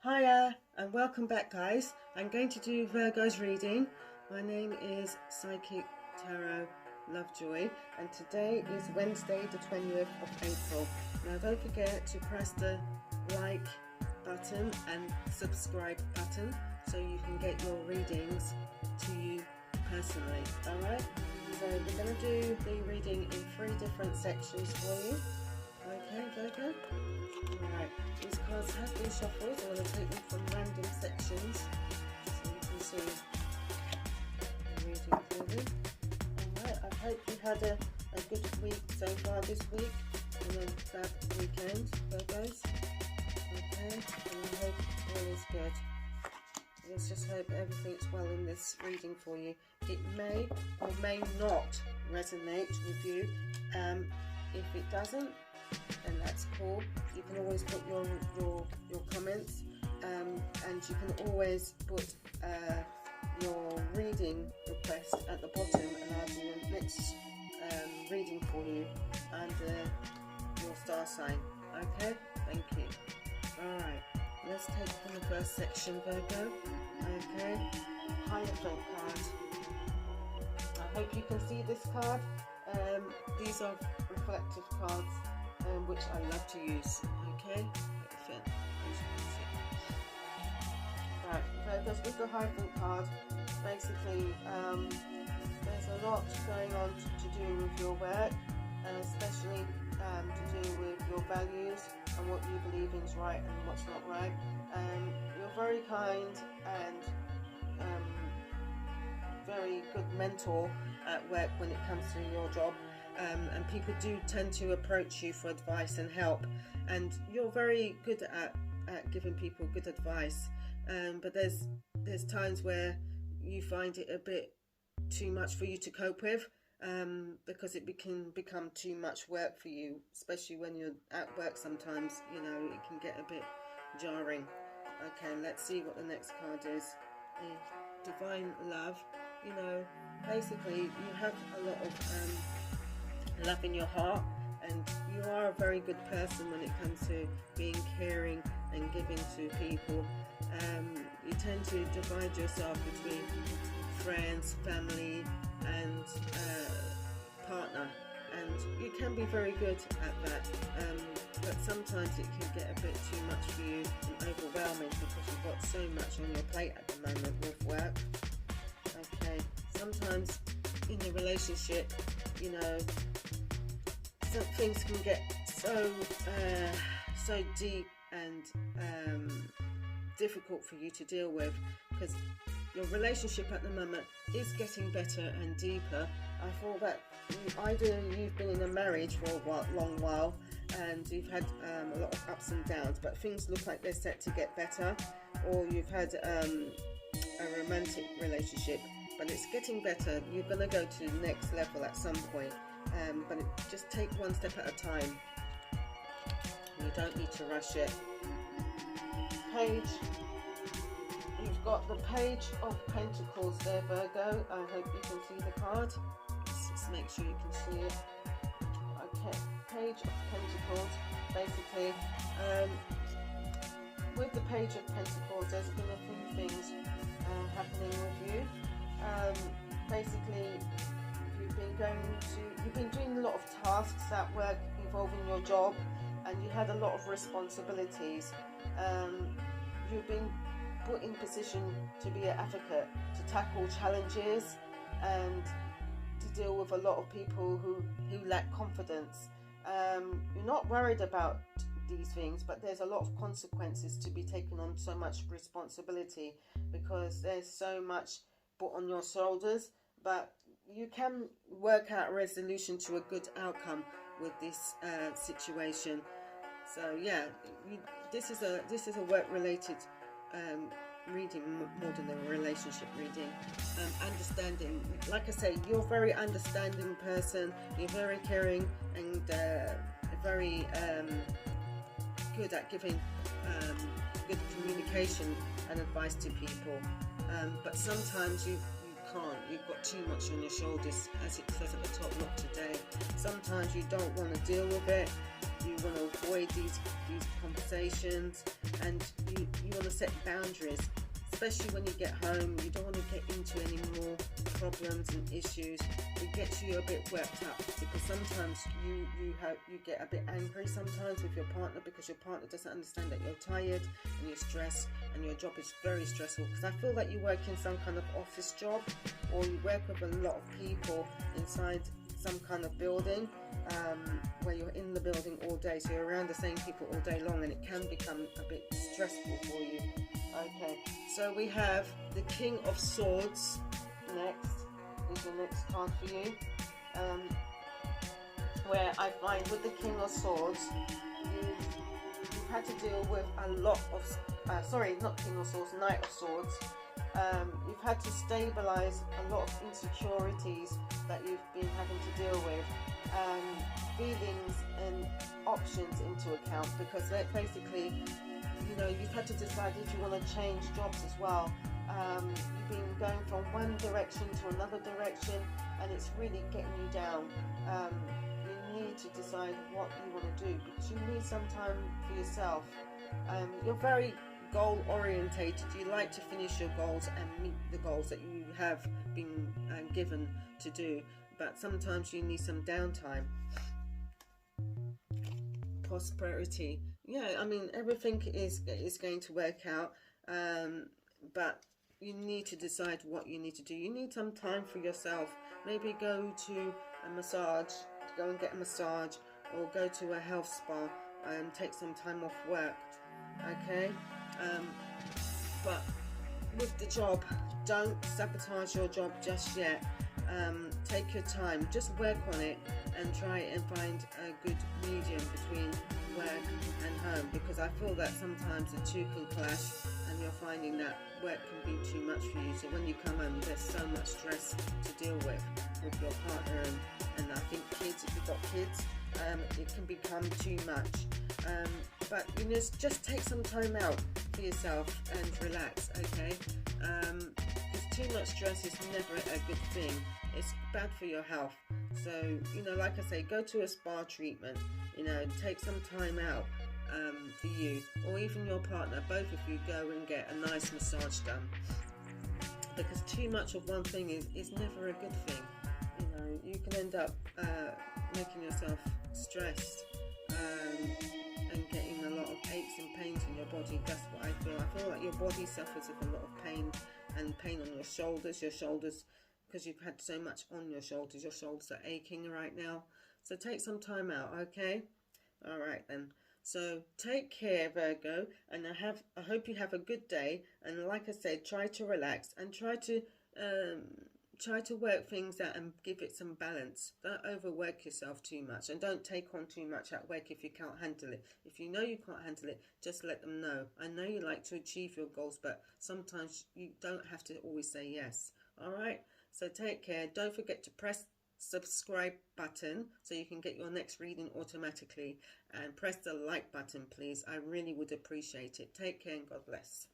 Hiya and welcome back, guys. I'm going to do Virgo's reading. My name is Psychic Tarot Lovejoy and today is Wednesday the 20th of April. Now don't forget to press the like button and subscribe button so you can get your readings to you personally. Alright, so we're going to do the reading in 3 different sections for you. Okay, Virgo? Alright, these cards have been shuffled. I'm going to take them from random sections so you can see the reading for you. Alright, I hope you had a good week so far this week and a bad weekend, Virgos. Okay, and I hope all is good. Let's just hope everything's well in this reading for you. It may or may not resonate with you. If it doesn't, then that's cool. You can always put your comments, and you can always put your reading request at the bottom, and I'll do the next reading for you under your star sign. Okay, thank you. All right, let's take from the first section, Virgo. Okay, Hierophant card. I hope you can see this card. These are reflective cards, which I love to use. Okay, right, Virgos, with the Hierophant card, basically there's a lot going on to do with your work, and especially to do with your values and what you believe is right and what's not right. You're very kind and very good mentor at work when it comes to your job, and people do tend to approach you for advice and help, and you're very good at giving people good advice, but there's times where you find it a bit too much for you to cope with, because it can become too much work for you, especially when you're at work. Sometimes, you know, it can get a bit jarring. Okay, let's see what the next card is. Divine Love. You know, basically you have a lot of love in your heart, and you are a very good person when it comes to being caring and giving to people. You tend to divide yourself between friends, family and partner, and you can be very good at that, but sometimes it can get a bit too much for you and overwhelming because you've got so much on your plate at the moment with work. Okay, sometimes in a relationship, you know, some things can get so deep and difficult for you to deal with, because your relationship at the moment is getting better and deeper. I thought that either you've been in a marriage for a long while and you've had a lot of ups and downs, but things look like they're set to get better, or you've had a romantic relationship but it's getting better. You're going to go to the next level at some point, but just take one step at a time. You don't need to rush it. Page, you've got the Page of Pentacles there, Virgo. I hope you can see the card. Let's make sure you can see it. Okay, Page of Pentacles. Basically, with the Page of Pentacles, there's been a few things happening with you. Basically, you've been doing a lot of tasks at work involving your job, and you had a lot of responsibilities. You've been put in position to be an advocate, to tackle challenges, and to deal with a lot of people who lack confidence. You're not worried about these things, but there's a lot of consequences to be taken on so much responsibility, because there's so much put on your shoulders, but you can work out a resolution to a good outcome with this situation. So yeah, this is a work related reading more than a relationship reading. Understanding, like I say, you're a very understanding person, you're very caring and very good at giving good communication and advice to people, but sometimes you can't. You've got too much on your shoulders, as it says at the top, not today. Sometimes you don't want to deal with it, you want to avoid these conversations, and you want to set boundaries, especially when you get home. You don't want to get into any more problems and issues. It gets you a bit worked up, because sometimes you get a bit angry sometimes with your partner, because your partner doesn't understand that you're tired and you're stressed and your job is very stressful. Because I feel that you work in some kind of office job, or you work with a lot of people inside some kind of building, where you're in the building all day, so you're around the same people all day long, and it can become a bit stressful for you. Okay, so we have the King of Swords next. Is the next card for you, where I find with the King of Swords, you've had to deal with a lot of sorry, not King of Swords, Knight of Swords. You've had to stabilize a lot of insecurities that you've been having to deal with, feelings and options into account, because basically, you know, you've had to decide if you want to change jobs as well. You've been going from one direction to another direction, and it's really getting you down. You need to decide what you want to do, because you need some time for yourself. You're very goal orientated. You like to finish your goals and meet the goals that you have been given to do, but sometimes you need some downtime. Prosperity, yeah, I mean, everything is going to work out, but you need to decide what you need to do. You need some time for yourself. Maybe go to a massage, go and get a massage, or go to a health spa and take some time off work. Okay, but with the job, don't sabotage your job just yet. Take your time, just work on it, and try and find a good medium between work and home, because I feel that sometimes the two can clash, and you're finding that work can be too much for you. So when you come home, there's so much stress to deal with your partner, and I think kids, if you've got kids, it can become too much. But you know, just take some time out for yourself and relax, okay? Because too much stress is never a good thing. It's bad for your health. So, you know, like I say, go to a spa treatment, you know, take some time out for you, or even your partner. Both of you go and get a nice massage done, because too much of one thing is never a good thing. You know, you can end up making yourself stressed, and getting a lot of aches and pains in your body. That's what I feel. I feel like your body suffers with a lot of pain, and pain on your shoulders, because you've had so much on your shoulders. Your shoulders are aching right now. So take some time out, okay? All right then. So take care, Virgo, and I hope you have a good day. And like I said, try to relax and try to work things out and give it some balance. Don't overwork yourself too much, and don't take on too much at work if you can't handle it. If you know you can't handle it, just let them know. I know you like to achieve your goals, but sometimes you don't have to always say yes. All right? So take care. Don't forget to press subscribe button so you can get your next reading automatically, and press the like button, please. I really would appreciate it. Take care and God bless.